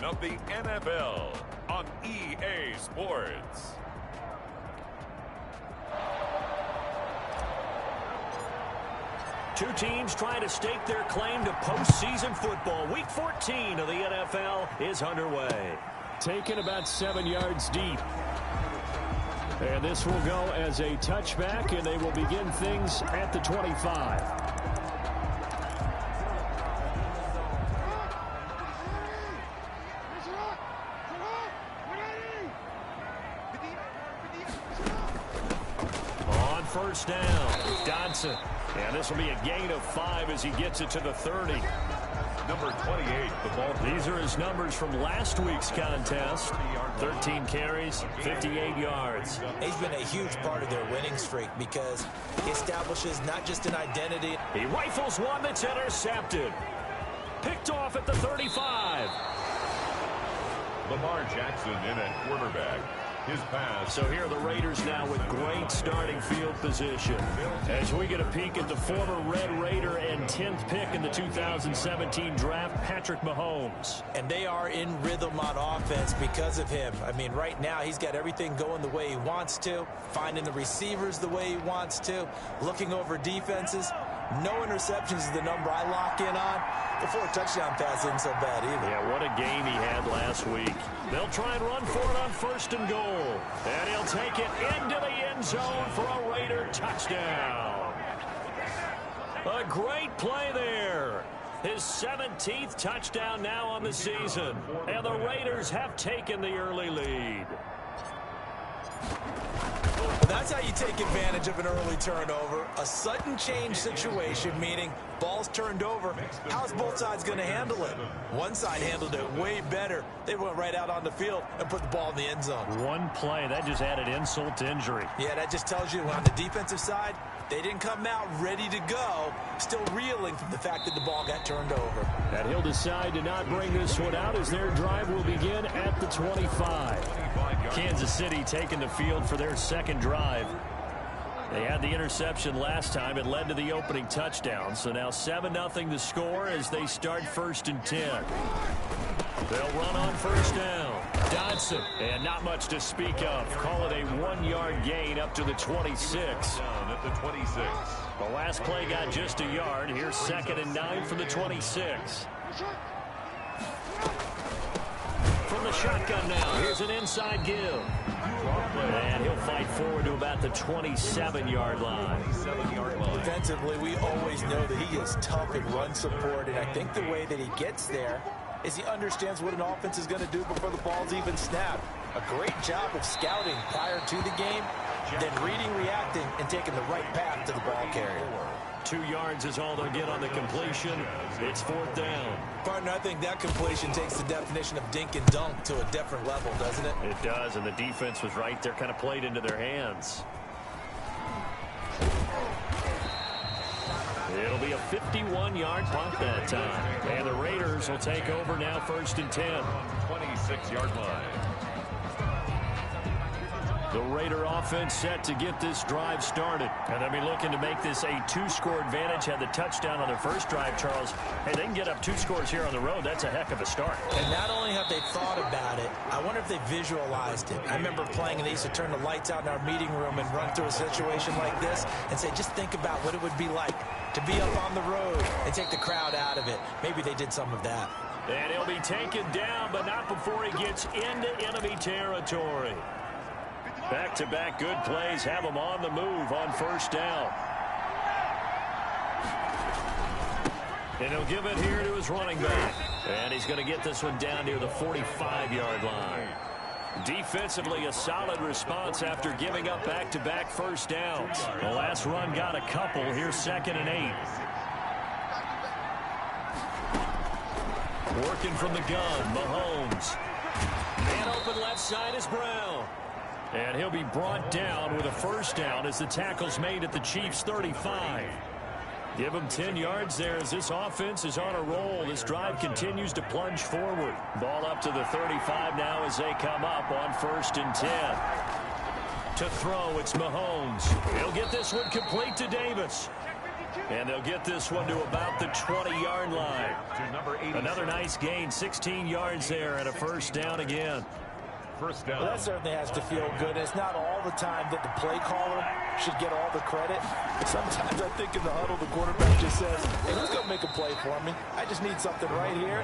of the NFL on EA Sports. Two teams trying to stake their claim to postseason football. Week 14 of the NFL is underway. Taken about 7 yards deep. And this will go as a touchback, and they will begin things at the 25. On first down, Dodson. And this will be a gain of 5 as he gets it to the 30. Number 28, the ball. These are his numbers from last week's contest. 13 carries, 58 yards. He's been a huge part of their winning streak because he establishes not just an identity. He rifles one that's intercepted. Picked off at the 35. Lamar Jackson in at quarterback. His pass. So here are the Raiders now with great starting field position. As we get a peek at the former Red Raider and 10th pick in the 2017 draft, Patrick Mahomes. And they are in rhythm on offense because of him. I mean, right now he's got everything going the way he wants to, finding the receivers the way he wants to, looking over defenses. No interceptions is the number I lock in on. The 4 touchdown pass isn't so bad either. Yeah, what a game he had last week. They'll try and run for it on first and goal. And he'll take it into the end zone for a Raider touchdown. A great play there. His 17th touchdown now on the season. And the Raiders have taken the early lead. That's how you take advantage of an early turnover. A sudden change situation, meaning ball's turned over. How's both sides going to handle it? One side handled it way better. They went right out on the field and put the ball in the end zone. One play, that just added insult to injury. Yeah, that just tells you on the defensive side, they didn't come out ready to go, still reeling from the fact that the ball got turned over. And he'll decide to not bring this one out as their drive will begin at the 25. Kansas City taking the field for their second drive. They had the interception last time. It led to the opening touchdown. So now 7-0 the score as they start first and 10. They'll run on first down. Dodson. And not much to speak of. Call it a 1-yard gain up to the 26. Down at the 26. The last play got just a yard. Here's 2nd and 9 from the 26. From the shotgun now. Here's an inside give. And he'll fight forward to about the 27-yard line. Defensively, we always know that he is tough in run support, and I think the way that he gets there is he understands what an offense is going to do before the ball's even snapped. A great job of scouting prior to the game, then reading, reacting, and taking the right path to the ball carrier. 2 yards is all they'll get on the completion. It's 4th down. Partner, I think that completion takes the definition of dink and dunk to a different level, doesn't it? It does, and the defense was right there, kind of played into their hands. It'll be a 51-yard punt that time. And the Raiders will take over now first and 10. 26-yard line. The Raider offense set to get this drive started. And they'll be looking to make this a 2-score advantage. Had the touchdown on their first drive, Charles. Hey, they can get up 2 scores here on the road. That's a heck of a start. And not only have they thought about it, I wonder if they visualized it. I remember playing, and they used to turn the lights out in our meeting room and run through a situation like this and say, just think about what it would be like to be up on the road and take the crowd out of it. Maybe they did some of that. And he'll be taken down, but not before he gets into enemy territory. Back-to-back good plays have him on the move on first down. And he'll give it here to his running back. And he's going to get this one down near the 45-yard line. Defensively, a solid response after giving up back-to-back first downs. The last run got a couple. Here's 2nd and 8. Working from the gun, Mahomes. Man open left side is Brown. And he'll be brought down with a first down as the tackle's made at the Chiefs' 35. Give him 10 yards there as this offense is on a roll. This drive continues to plunge forward. Ball up to the 35 now as they come up on first and 10. To throw, it's Mahomes. He'll get this one complete to Davis. And they'll get this one to about the 20-yard line. Another nice gain, 16 yards there, and a first down again. First down. Well, that certainly has to feel good. It's not all the time that the play caller should get all the credit. Sometimes I think in the huddle, the quarterback just says, hey, who's going to make a play for me? I just need something right here.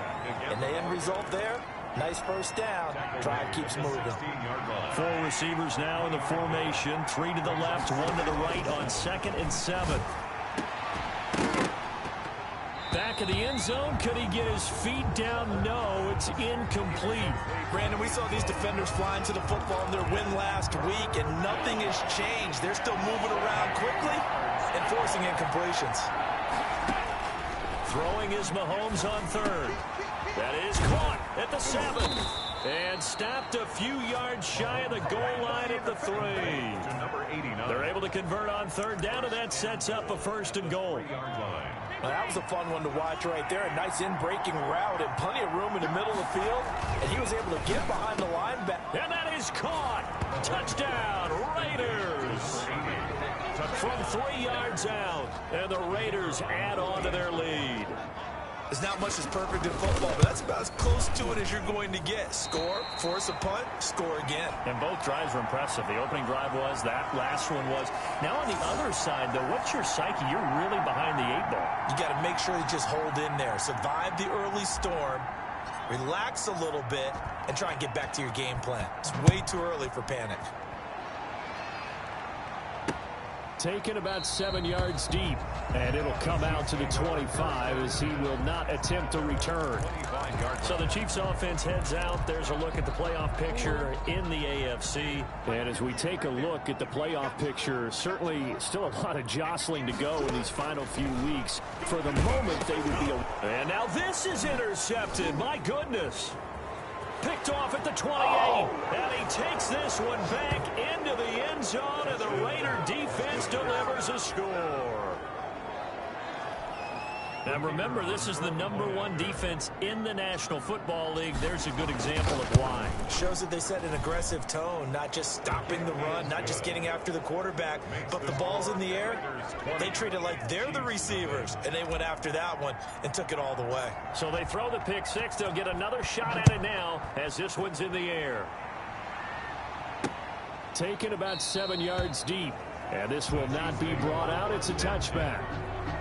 And the end result there, nice first down. Drive keeps moving. 4 receivers now in the formation. 3 to the left, 1 to the right on 2nd and 7. Back of the end zone. Could he get his feet down? No, it's incomplete. Brandon, we saw these defenders flying to the football in their win last week, and nothing has changed. They're still moving around quickly and forcing incompletions. Throwing is Mahomes on 3rd. That is caught at the 7. And stopped a few yards shy of the goal line at the 3. They're able to convert on 3rd down, and that sets up a 1st and goal. Well, that was a fun one to watch right there. A nice in-breaking route and plenty of room in the middle of the field. And he was able to get behind the linebacker. And that is caught. Touchdown, Raiders. From 3 yards out. And the Raiders add on to their lead. There's not much that's perfect in football, but that's about as close to it as you're going to get. Score, force a punt, score again. And both drives were impressive. The opening drive was, that last one was. Now on the other side, though, what's your psyche? You're really behind the 8 ball. You got to make sure you just hold in there. Survive the early storm, relax a little bit, and try and get back to your game plan. It's way too early for panic. Taken about 7 yards deep, and it'll come out to the 25 as he will not attempt a return. So the Chiefs offense heads out. There's a look at the playoff picture in the AFC. And as we take a look at the playoff picture, certainly still a lot of jostling to go in these final few weeks. For the moment, they would be And now this is intercepted. My goodness. Picked off at the 28, and he takes this one back into the end zone, and the Raider defense delivers a score. Now remember, this is the #1 defense in the National Football League. There's a good example of why. Shows that they set an aggressive tone, not just stopping the run, not just getting after the quarterback, but the ball's in the air. They treat it like they're the receivers, and they went after that one and took it all the way. So they throw the pick 6. They'll get another shot at it now as this one's in the air. taken about 7 yards deep. And this will not be brought out. It's a touchback.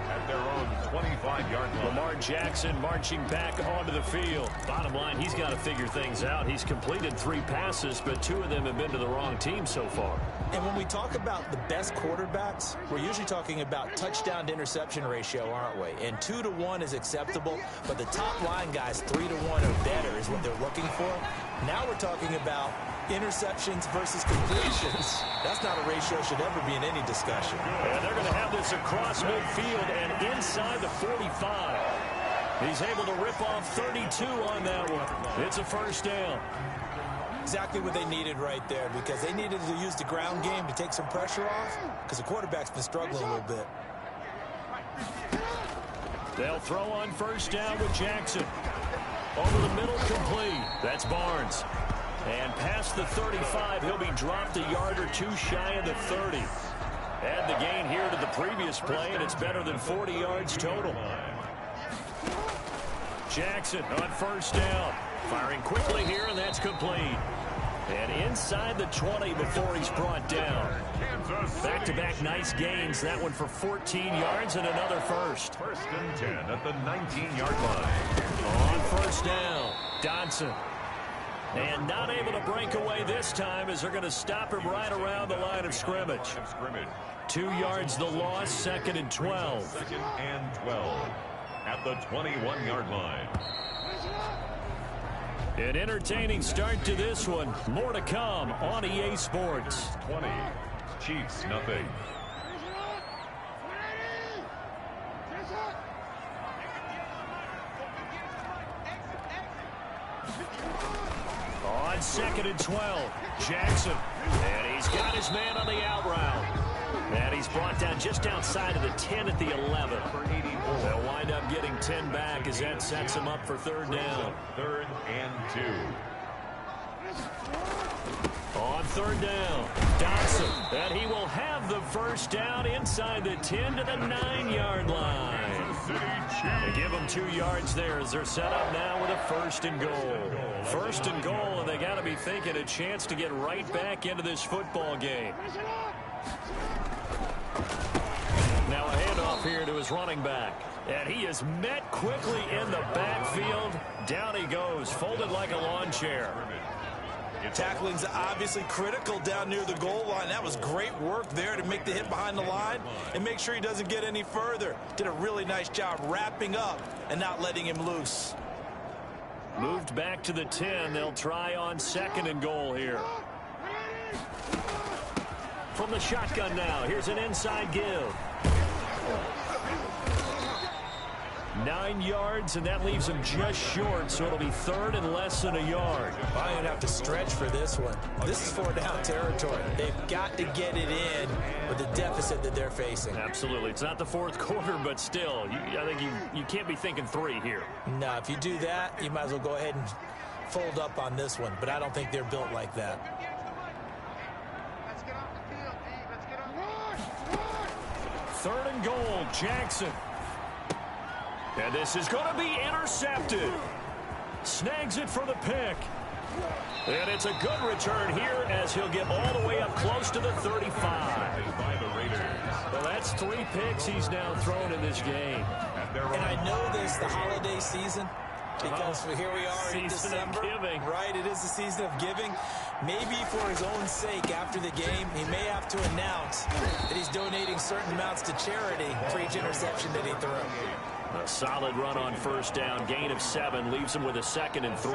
At their own 25-yard line. Lamar Jackson marching back onto the field. Bottom line, he's got to figure things out. He's completed 3 passes, but 2 of them have been to the wrong team so far. And when we talk about the best quarterbacks, we're usually talking about touchdown to interception ratio, aren't we? And 2 to 1 is acceptable, but the top line guys 3 to 1 or better is what they're looking for. Now we're talking about interceptions versus completions. That's not a ratio should ever be in any discussion. And they're going to have this across midfield and inside the 45. He's able to rip off 32 on that one. It's a first down. Exactly what they needed right there, because they needed to use the ground game to take some pressure off, because the quarterback's been struggling a little bit. They'll throw on first down with Jackson. Over the middle, complete. That's Barnes. And past the 35, he'll be dropped a yard or 2 shy of the 30. Add the gain here to the previous play, and it's better than 40 yards total. Jackson on first down. Firing quickly here, and that's complete. And inside the 20 before he's brought down. Back-to-back nice gains. That one for 14 yards and another first. First and 10 at the 19-yard line. On first down, Dodson. And not able to break away this time as they're going to stop him right around the line of scrimmage. 2 yards the loss, 2nd and 12. 2nd and 12 at the 21-yard line. An entertaining start to this one. More to come on EA Sports. 20, Chiefs nothing. On 2nd and 12, Jackson. And he's got his man on the out route. And he's brought down just outside of the 10 at the 11. They'll wind up getting 10 back as that sets him up for 3rd down. 3rd and 2. On third down, Dodson, and he will have the first down inside the 10 to the 9-yard line. They give them 2 yards there as they're set up now with a first and goal. First and goal, and they got to be thinking a chance to get right back into this football game. Now a handoff here to his running back. And he is met quickly in the backfield. Down he goes, folded like a lawn chair. Tackling's obviously critical down near the goal line. That was great work there to make the hit behind the line and make sure he doesn't get any further. Did a really nice job wrapping up and not letting him loose. Moved back to the 10. They'll try on second and goal here. From the shotgun now, here's an inside give. 9 yards, and that leaves him just short, so it'll be third and less than a yard. I'm going to have to stretch for this one. This is 4-down territory. They've got to get it in with the deficit that they're facing. Absolutely. It's not the fourth quarter, but still, I think you can't be thinking 3 here. No, if you do that, you might as well go ahead and fold up on this one, but I don't think they're built like that. Let's get off the field, D. Let's get off. Third and goal, Jackson. And this is going to be intercepted. Snags it for the pick. And it's a good return here as he'll get all the way up close to the 35. Well, that's 3 picks he's now thrown in this game. And I know this, the holiday season, because here we are in December. Season of giving. Right, it is the season of giving. Maybe for his own sake after the game, he may have to announce that he's donating certain amounts to charity for each interception that he threw. A solid run on first down. Gain of 7 leaves him with a 2nd and 3.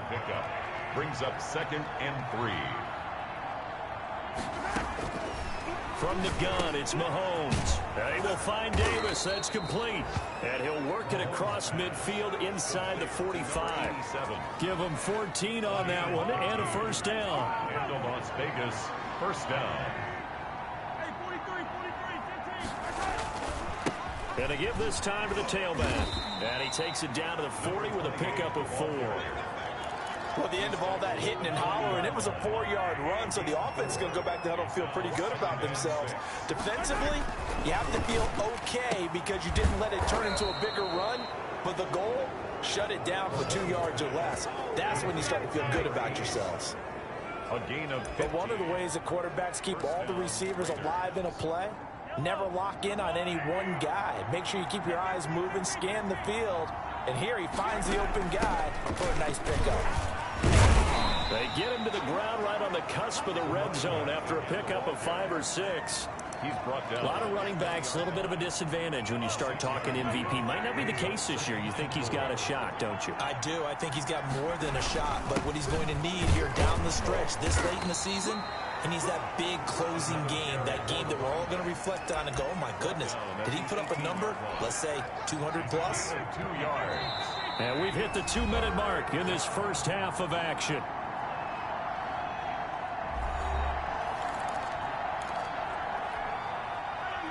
Pickup brings up 2nd and 3. From the gun, it's Mahomes. And he will find Davis. That's complete. And he'll work it across midfield inside the 45. Give him 14 on that one and a first down. And the Las Vegas first down. And to give this time to the tailback. And he takes it down to the 40 with a pickup of 4. Well, at the end of all that hitting and hollering, it was a 4-yard run, so the offense is going to go back to huddle and feel pretty good about themselves. Defensively, you have to feel okay because you didn't let it turn into a bigger run, but the goal, shut it down for 2 yards or less. That's when you start to feel good about yourselves. A gain of 50. But one of the ways that quarterbacks keep all the receivers alive in a play, never lock in on any one guy. Make sure you keep your eyes moving, scan the field, and here he finds the open guy for a nice pickup. They get him to the ground right on the cusp of the red zone after a pickup of 5 or 6. He's brought down. A lot of running backs, a little bit of a disadvantage when you start talking MVP. Might not be the case this year. You think he's got a shot, don't you? I do. I think he's got more than a shot, but what he's going to need here down the stretch this late in the season, he needs that big closing game, that game that we're all going to reflect on and go, oh my goodness, did he put up a number, let's say 200 plus? 2 yards. And we've hit the 2-minute mark in this first half of action.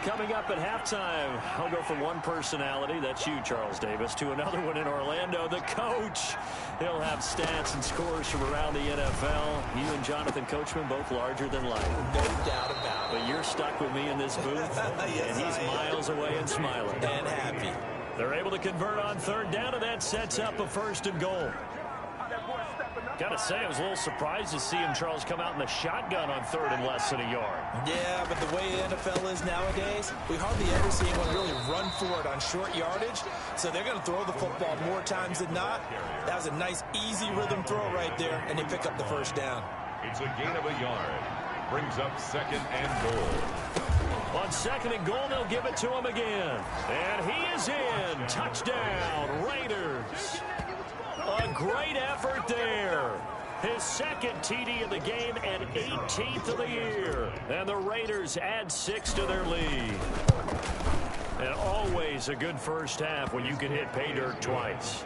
Coming up at halftime, I'll go from one personality, that's you, Charles Davis, to another one in Orlando, the coach. He'll have stats and scores from around the NFL. You and Jonathan Coachman, both larger than life. No doubt about it. But you're stuck with me in this booth, Yes, and he's miles away and smiling. And happy. They're able to convert on third down, and that sets up a first and goal. Got to say, I was a little surprised to see him, Charles, come out in the shotgun on third and less than a yard. Yeah, but the way the NFL is nowadays, we hardly ever see anyone really run for it on short yardage. So they're going to throw the football more times than not. That was a nice, easy rhythm throw right there, and they pick up the first down. It's a gain of a yard. Brings up 2nd and goal. On 2nd and goal, they'll give it to him again. And he is in. Touchdown, Raiders. A great effort there. His 2nd TD of the game and 18th of the year. And the Raiders add 6 to their lead. And always a good first half when you can hit pay dirt twice.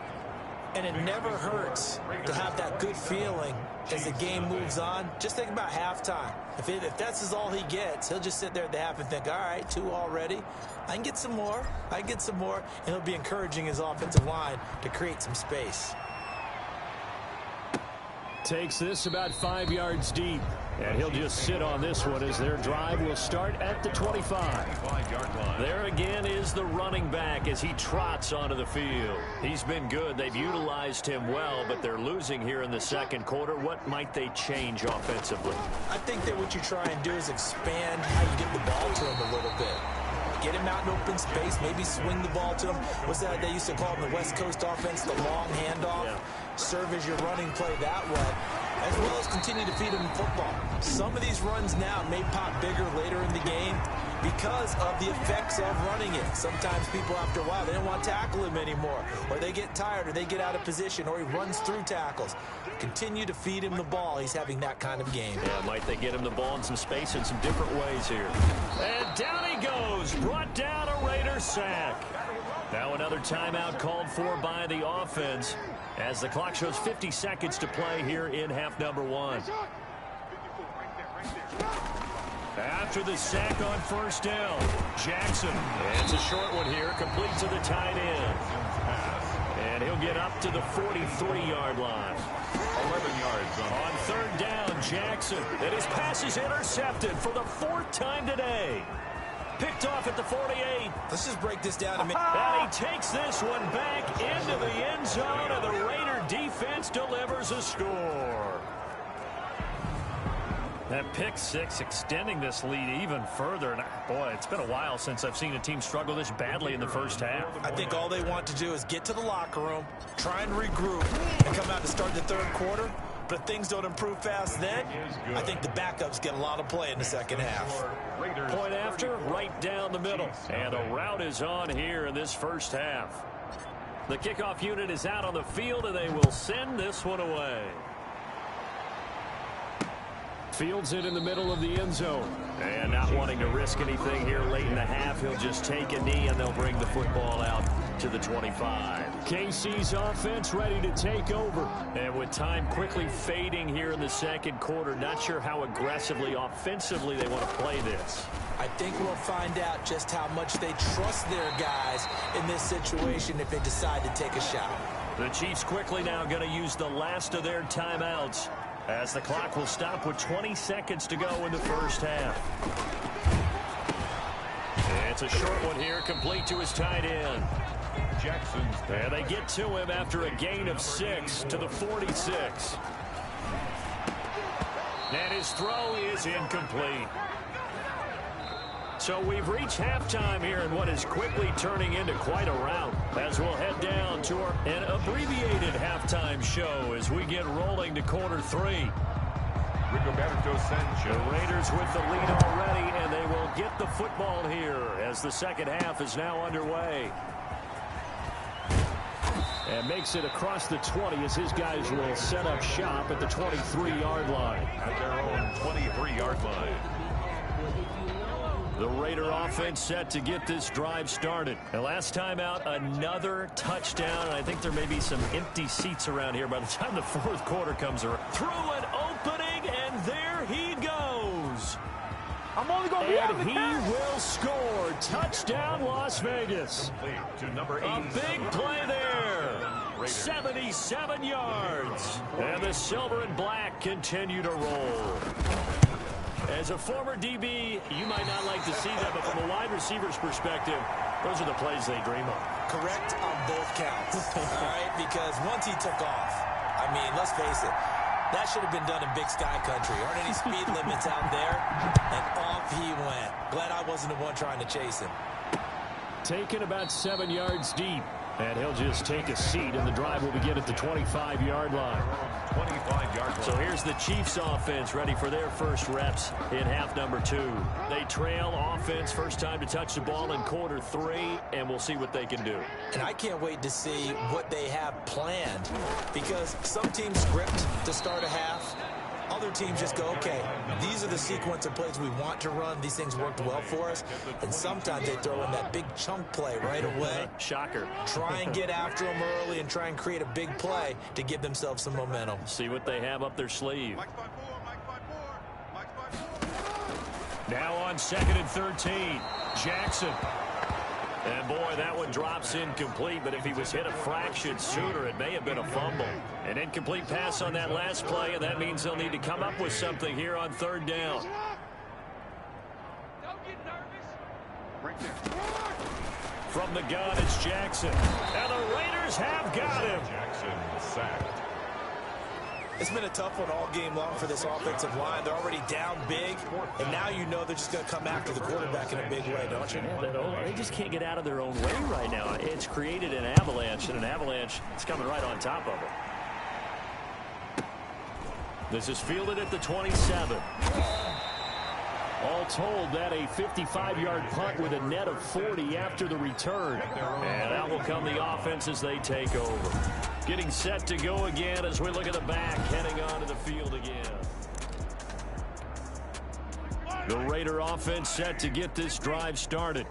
And it never hurts to have that good feeling as the game moves on. Just think about halftime. If that's all he gets, he'll just sit there at the half and think, all right, 2 already. I can get some more. I can get some more. And he'll be encouraging his offensive line to create some space. Takes this about 5 yards deep. And he'll just sit on this one as their drive will start at the 25-yard line. There again is the running back as he trots onto the field. He's been good. They've utilized him well, but they're losing here in the second quarter. What might they change offensively? I think that what you try and do is expand how you get the ball to him a little bit. Get him out in open space, maybe swing the ball to him. What's that they used to call in the West Coast offense, the long handoff? Yeah. Serve as your running play that way, as well as continue to feed him football. Some of these runs now may pop bigger later in the game because of the effects of running it. Sometimes people, after a while, they don't want to tackle him anymore, or they get tired, or they get out of position, or he runs through tackles. Continue to feed him the ball. He's having that kind of game. Yeah, might they get him the ball in some space in some different ways here. And down he goes. Brought down a Raider sack. Now another timeout called for by the offense as the clock shows 50 seconds to play here in half number 1. After the sack on first down, Jackson. And it's a short one here, complete to the tight end. And he'll get up to the 43-yard line. 11 yards on third down, Jackson. And his pass is intercepted for the 4th time today. Picked off at the 48. Let's just break this down a minute. And he takes this one back into the end zone, and the Raider defense delivers a score. That pick six extending this lead even further. And boy, it's been a while since I've seen a team struggle this badly in the first half. I think all they want to do is get to the locker room, try and regroup, and come out to start the third quarter. But if things don't improve fast then, I think the backups get a lot of play in the second half. Point after, right down the middle. And a route is on here in this first half. The kickoff unit is out on the field, and they will send this one away. Fields it in the middle of the end zone. And not wanting to risk anything here late in the half, he'll just take a knee, and they'll bring the football out to the 25. KC's offense ready to take over. And with time quickly fading here in the second quarter, not sure how aggressively, offensively they want to play this. I think we'll find out just how much they trust their guys in this situation if they decide to take a shot. The Chiefs quickly now going to use the last of their timeouts, as the clock will stop with 20 seconds to go in the first half. It's a short one here, complete to his tight end. Jackson's and they get to him after a gain of 6 to the 46. And his throw is incomplete. So we've reached halftime here in what is quickly turning into quite a rout, as we'll head down to an abbreviated halftime show as we get rolling to quarter 3. The Raiders with the lead already, and they will get the football here as the second half is now underway. And makes it across the 20 as his guys will set up shop at the 23-yard line. At their own 23-yard line. The Raider offense set to get this drive started. And last time out, another touchdown. And I think there may be some empty seats around here by the time the fourth quarter comes around. Through an opening, and there he goes. I'm only going to be and he will score. Touchdown, Las Vegas. To number 8. A big play there. 77 yards. And the silver and black continue to roll. As a former DB, you might not like to see that, but from a wide receiver's perspective, those are the plays they dream of. Correct on both counts, all right? Because once he took off, I mean, let's face it, that should have been done in Big Sky Country. Aren't any speed limits out there? And off he went. Glad I wasn't the one trying to chase him. Taken about 7 yards deep. And he'll just take a seat, and the drive will begin at the 25-yard line. 25-yard line. So here's the Chiefs offense ready for their first reps in half number 2. They trail offense, first time to touch the ball in quarter 3, and we'll see what they can do. And I can't wait to see what they have planned, because some teams script to start a half. Other teams just go, okay, these are the sequence of plays we want to run. These things worked well for us. And sometimes they throw in that big chunk play right away. Shocker. Try and get after them early and try and create a big play to give themselves some momentum. See what they have up their sleeve. Now on 2nd and 13, Jackson. And, boy, that one drops incomplete, but if he was hit a fraction sooner, it may have been a fumble. An incomplete pass on that last play, and that means they'll need to come up with something here on third down. Don't get nervous. Right there. From the gun, it's Jackson. And the Raiders have got him. Jackson sacked. It's been a tough one all game long for this offensive line. They're already down big, and now you know they're just going to come after the quarterback in a big way, don't you? Yeah, they just can't get out of their own way right now. It's created an avalanche, and an avalanche is coming right on top of it. This is fielded at the 27. All told, that a 55-yard punt with a net of 40 after the return. And out will come the offense as they take over. Getting set to go again as we look at the back, heading onto the field again. The Raider offense set to get this drive started.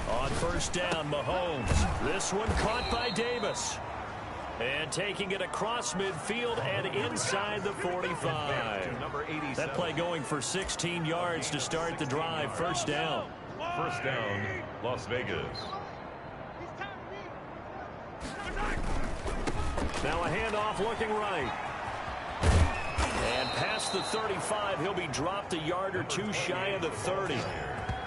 On first down, Mahomes. This one caught by Davis. And taking it across midfield and inside the 45. That play going for 16 yards to start the drive. First down. First down, Las Vegas. Now a handoff looking right. And past the 35, he'll be dropped a yard or two shy of the 30.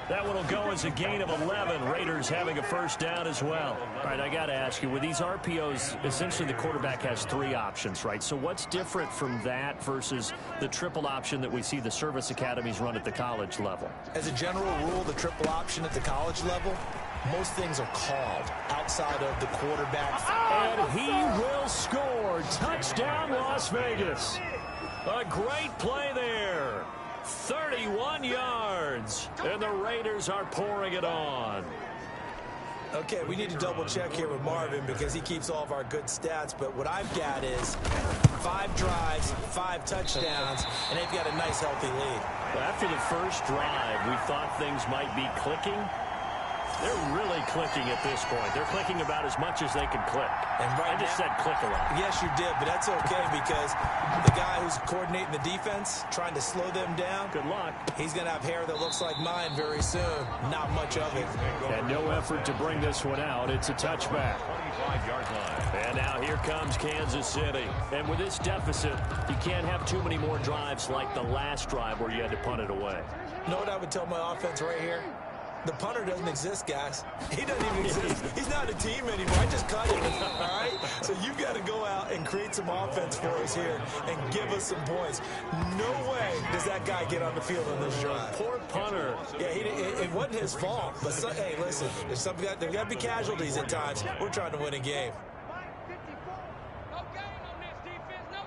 That one will go as a gain of 11. Raiders having a first down as well. All right, I got to ask you, with these RPOs, essentially the quarterback has three options, right? So what's different from that versus the triple option that we see the service academies run at the college level? As a general rule, the triple option at the college level, most things are called outside of the quarterback. And he will score. Touchdown, Las Vegas. A great play there. 31 yards. And the Raiders are pouring it on. Okay, we need to double check here with Marvin because he keeps all of our good stats. But what I've got is 5 drives, 5 touchdowns, and they've got a nice, healthy lead. Well, after the first drive, we thought things might be clicking. They're really clicking at this point. They're clicking about as much as they can click. And right I just said click a lot. Yes, you did, but that's okay because the guy who's coordinating the defense, trying to slow them down, Good luck. he's going to have hair that looks like mine very soon. Not much of it. And no effort to bring this one out. It's a touchback. 25-yard line. And now here comes Kansas City. And with this deficit, you can't have too many more drives like the last drive where you had to punt it away. You know what I would tell my offense right here? The punter doesn't exist, guys. He doesn't even exist. He's not a team anymore. I just cut him, all right? So you've got to go out and create some offense for us here and give us some points. No way does that guy get on the field on this drive. Poor punter. Yeah, it wasn't his fault. But, hey, listen, there's got to be casualties at times. We're trying to win a game. No gain on this defense, no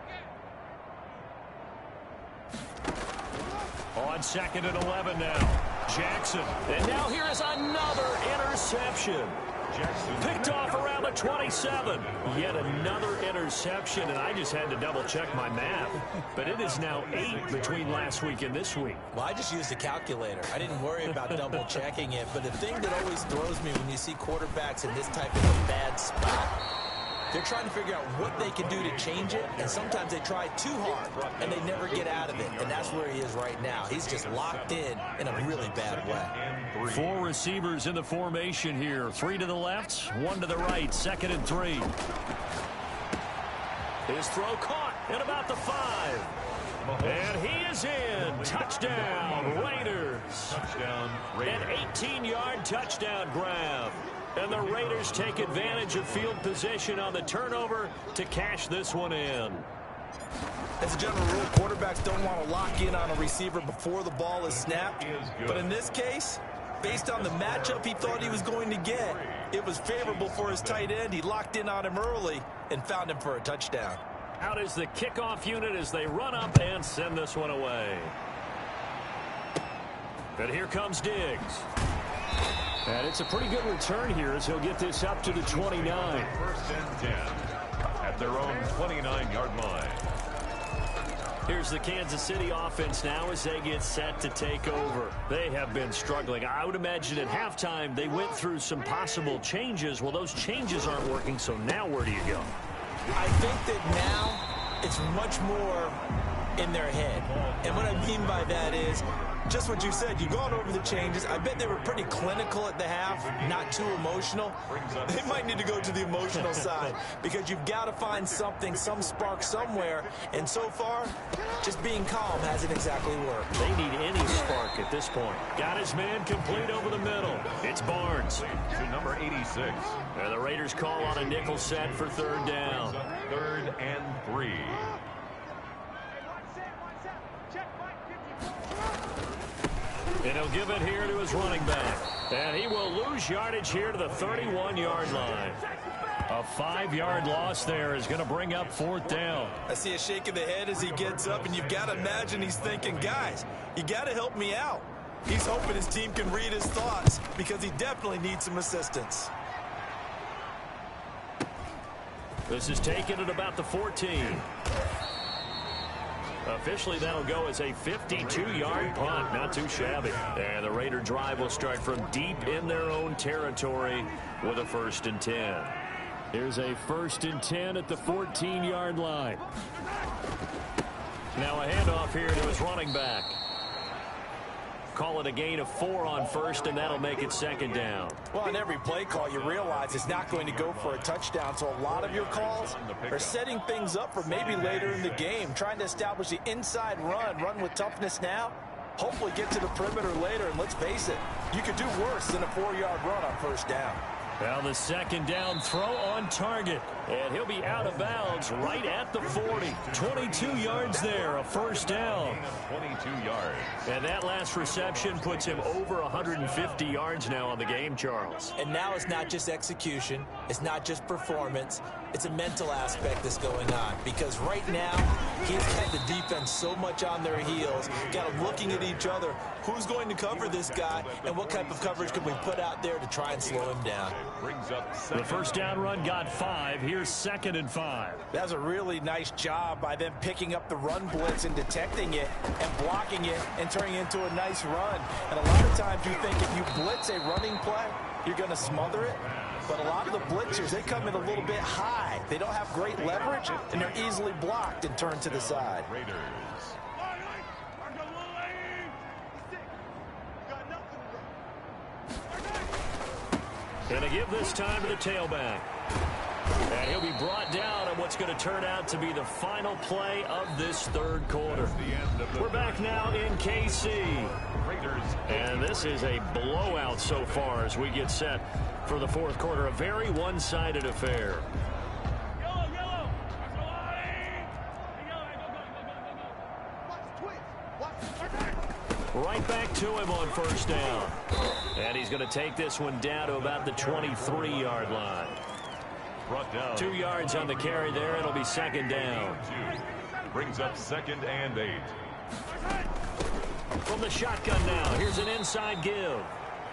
gain. On second and 11 now. Jackson. And now here is another interception. Jackson Picked off around the 27. Yet another interception, and I just had to double-check my math. But it is now 8 between last week and this week. Well, I just used a calculator. I didn't worry about double-checking it. But the thing that always throws me when you see quarterbacks in this type of a bad spot, they're trying to figure out what they can do to change it, and sometimes they try too hard, and they never get out of it, and that's where he is right now. He's just locked in a really bad way. 4 receivers in the formation here. 3 to the left, 1 to the right. Second and 3. His throw caught at about the 5. And he is in. Touchdown, Raiders. touchdown, Raiders. An 18-yard touchdown grab. And the Raiders take advantage of field position on the turnover to cash this one in. As a general rule, quarterbacks don't want to lock in on a receiver before the ball is snapped. But in this case, based on the matchup he thought he was going to get, it was favorable for his tight end. He locked in on him early and found him for a touchdown. Out is the kickoff unit as they run up and send this one away. And here comes Diggs. And it's a pretty good return here as he'll get this up to the 29. First and 10 at their own 29-yard line. Here's the Kansas City offense now as they get set to take over. They have been struggling. I would imagine at halftime they went through some possible changes. Well, those changes aren't working, so now where do you go? I think that now it's much more in their head. And what I mean by that is just what you said. You've gone over the changes. I bet they were pretty clinical at the half, not too emotional. They might need to go to the emotional side because you've got to find something, some spark somewhere. And so far, just being calm hasn't exactly worked. They need any spark at this point. Got his man complete over the middle. It's Barnes. To number 86. And the Raiders call on a nickel set for third down. 3rd and 3. And he'll give it here to his running back. And he will lose yardage here to the 31-yard line. A 5-yard loss there is going to bring up 4th down. I see a shake of the head as he gets up, and you've got to imagine he's thinking, guys, you got to help me out. He's hoping his team can read his thoughts because he definitely needs some assistance. This is taken at about the 14. Officially, that'll go as a 52-yard punt. Not too shabby. And the Raider drive will start from deep in their own territory with a 1st and 10. Here's a 1st and 10 at the 14-yard line. Now a handoff here to his running back. Call it a gain of 4 on 1st, and that'll make it 2nd down. Well, on every play call, you realize it's not going to go for a touchdown, so a lot of your calls are setting things up for maybe later in the game, trying to establish the inside run with toughness now, hopefully get to the perimeter later, and let's face it, you could do worse than a 4-yard run on 1st down. Well, the 2nd down throw on target. And he'll be out of bounds right at the 40. 22 yards there, a 1st down. 22 yards. And that last reception puts him over 150 yards now on the game, Charles. And now it's not just execution. It's not just performance. It's a mental aspect that's going on. Because right now, he's had the defense so much on their heels. Got them looking at each other. Who's going to cover this guy? And what type of coverage can we put out there to try and slow him down? Brings up The 1st down run got 5. Here's 2nd and 5. That's a really nice job by them picking up the run blitz and detecting it and blocking it and turning it into a nice run. And a lot of times you think if you blitz a running play, you're going to smother it. But a lot of the blitzers, they come in a little bit high. They don't have great leverage, and they're easily blocked and turned to the side. Raiders. And a give this time to the tailback. And he'll be brought down on what's going to turn out to be the final play of this 3rd quarter. We're back now in KC. And this is a blowout so far as we get set for the 4th quarter. A very one-sided affair. Right back to him on 1st down. And he's going to take this one down to about the 23-yard line. Brought down. 2 yards on the carry there. It'll be 2nd down. Brings up 2nd and 8. From the shotgun now, here's an inside give.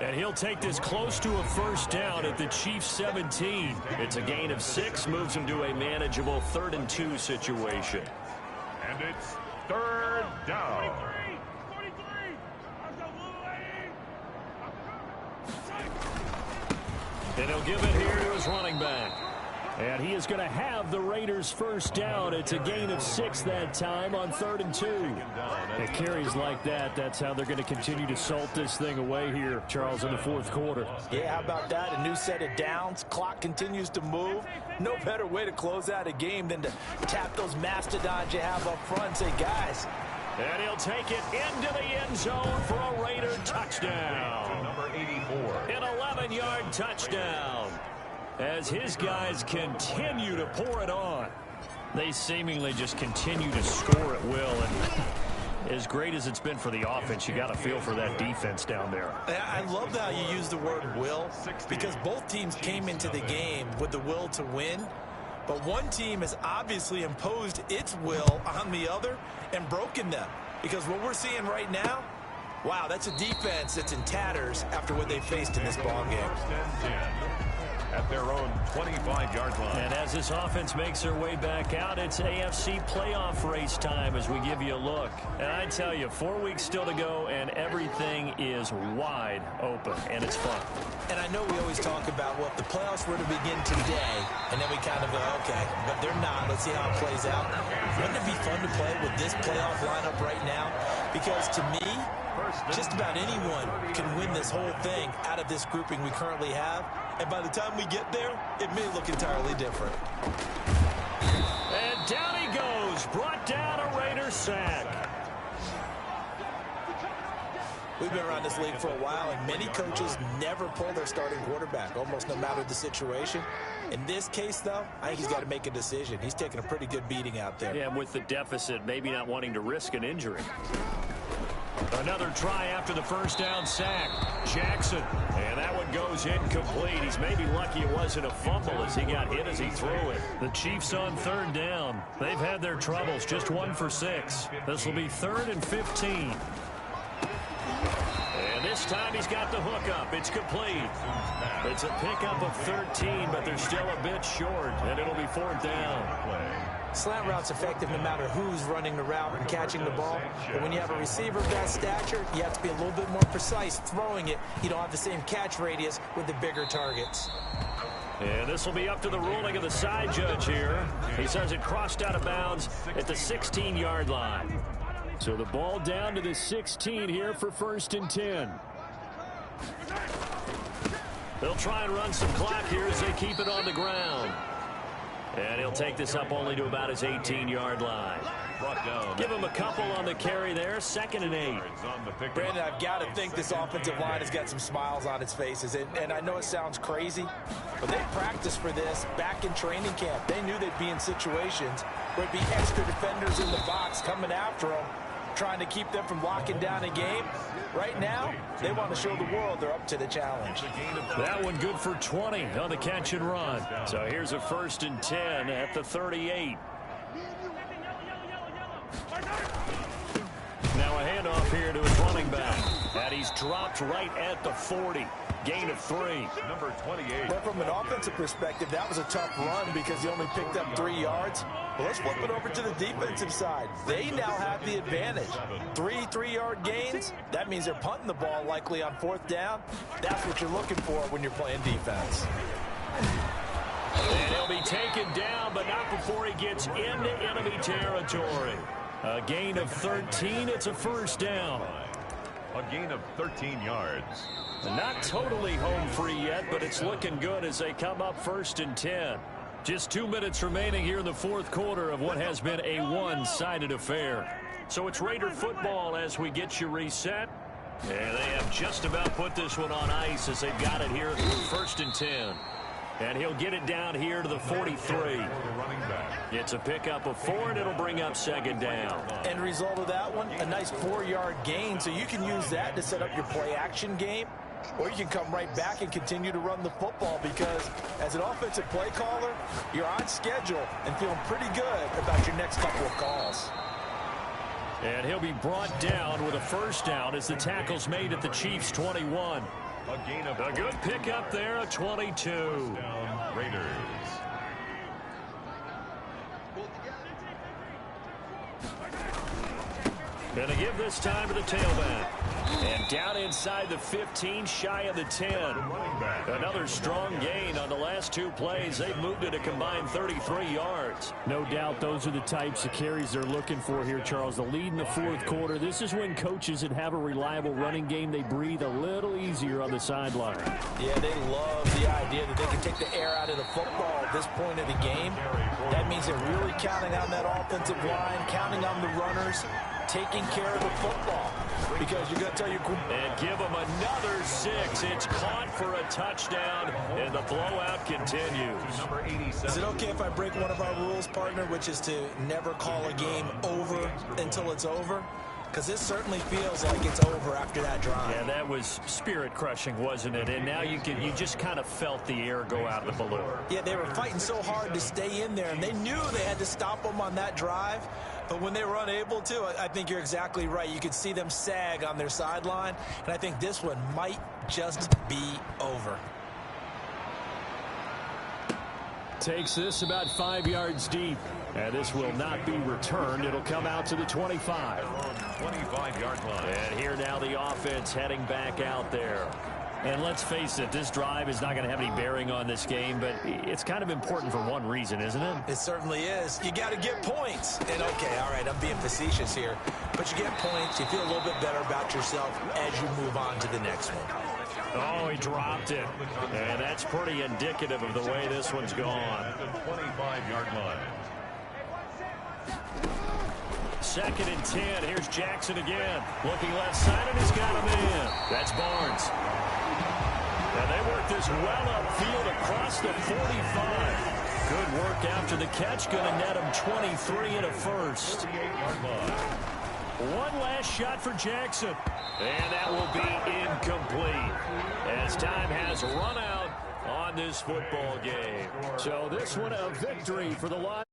And he'll take this close to a 1st down at the Chiefs' 17. It's a gain of 6, moves him to a manageable 3rd and 2 situation. And it's 3rd down. And he'll give it here to his running back. And he is going to have the Raiders' 1st down. It's a gain of 6 that time on 3rd and 2. It carries like that. That's how they're going to continue to salt this thing away here, Charles, in the 4th quarter. Yeah, how about that? A new set of downs. Clock continues to move. No better way to close out a game than to tap those mastodons you have up front and say, guys. And he'll take it into the end zone for a Raider touchdown. Number 84. An 11-yard touchdown. As his guys continue to pour it on. They seemingly just continue to score at will. And as great as it's been for the offense, you got to feel for that defense down there. I love how you use the word will, because both teams came into the game with the will to win. But one team has obviously imposed its will on the other and broken them. Because what we're seeing right now, wow, that's a defense that's in tatters after what they faced in this ball game. at their own 25-yard line. And as this offense makes their way back out, it's AFC playoff race time as we give you a look. And I tell you, 4 weeks still to go, and everything is wide open, and it's fun. And I know we always talk about, well, if the playoffs were to begin today, and then we kind of go, okay, but they're not. Let's see how it plays out. Wouldn't it be fun to play with this playoff lineup right now? Because to me, just about anyone can win this whole thing out of this grouping we currently have. And by the time we get there, it may look entirely different. And down he goes. Brought down a Raider sack. We've been around this league for a while, and many coaches never pull their starting quarterback, almost no matter the situation. In this case, though, I think he's got to make a decision. He's taking a pretty good beating out there. Yeah, with the deficit, maybe not wanting to risk an injury. Another try after the first down sack. Jackson. And that one goes incomplete. He's maybe lucky it wasn't a fumble as he got hit as he threw it. The Chiefs on third down. They've had their troubles. Just 1 for 6. This will be 3rd and 15. And this time he's got the hook up. It's complete. It's a pickup of 13, but they're still a bit short, and it'll be 4th down. Slant route's effective no matter who's running the route and catching the ball. But when you have a receiver of that stature, you have to be a little bit more precise throwing it. You don't have the same catch radius with the bigger targets. And this will be up to the ruling of the side judge here. He says it crossed out of bounds at the 16-yard line. So the ball down to the 16 here for 1st and 10. They'll try and run some clock here as they keep it on the ground. And he'll take this up only to about his 18-yard line. Give him a couple on the carry there. 2nd and 8. Brandon, I've got to think this offensive line has got some smiles on its faces. And I know it sounds crazy, but they practiced for this back in training camp. They knew they'd be in situations where it'd be extra defenders in the box coming after them, trying to keep them from locking down a game. Right now, they want to show the world they're up to the challenge. That one good for 20 on the catch and run. So here's a 1st and 10 at the 38. Now a handoff here to his running back. And he's dropped right at the 40. Gain of 3. Number 28. But from an offensive perspective, that was a tough run because he only picked up 3 yards. Well, let's flip it over to the defensive side. They now have the advantage. 3 3-yard gains. That means they're punting the ball likely on 4th down. That's what you're looking for when you're playing defense. And he'll be taken down, but not before he gets into enemy territory. A gain of 13. It's a 1st down. A gain of 13 yards. Not totally home free yet, but it's looking good as they come up 1st and 10. Just 2 minutes remaining here in the 4th quarter of what has been a one-sided affair. So it's Raider football as we get you reset. And they have just about put this one on ice as they've got it here 1st and 10. And he'll get it down here to the 43. It's a pickup of 4, and it'll bring up 2nd down. End result of that one, a nice 4-yard gain. So you can use that to set up your play-action game, or you can come right back and continue to run the football because as an offensive play caller, you're on schedule and feeling pretty good about your next couple of calls. And he'll be brought down with a 1st down as the tackle's made at the Chiefs' 21. A good pickup there, a 22. Raiders. Gonna give this time to the tailback. And down inside the 15, shy of the 10. Another strong gain on the last 2 plays. They've moved it a combined 33 yards. No doubt those are the types of carries they're looking for here, Charles. The lead in the 4th quarter. This is when coaches that have a reliable running game, they breathe a little easier on the sideline. Yeah, they love the idea that they can take the air out of the football at this point of the game. That means they're really counting on that offensive line, counting on the runners, taking care of the football. Because you're going to tell your... And give them another 6. It's caught for a touchdown, and the blowout continues. Is it okay if I break one of our rules, partner, which is to never call a game over until it's over? Because this certainly feels like it's over after that drive. Yeah, that was spirit-crushing, wasn't it? And now you just kind of felt the air go out of the balloon. Yeah, they were fighting so hard to stay in there, and they knew they had to stop them on that drive. But when they were unable to, I think you're exactly right. You could see them sag on their sideline, and I think this one might just be over. takes this about 5 yards deep. And this will not be returned. It'll come out to the 25. 25-yard line. And here now the offense heading back out there. And let's face it, this drive is not going to have any bearing on this game, but it's kind of important for one reason, isn't it? It certainly is. You got to get points. And, okay, all right, I'm being facetious here. But you get points, you feel a little bit better about yourself as you move on to the next one. Oh, he dropped it. And that's pretty indicative of the way this one's gone. The 25-yard line. 2nd and 10. Here's Jackson again. Looking left side, and he's got him in. That's Barnes. And they work this well upfield across the 45. Good work after the catch. Going to net him 23 and a first. 38-yard line. One last shot for Jackson. And that will be incomplete as time has run out on this football game. So this one a victory for the Lions.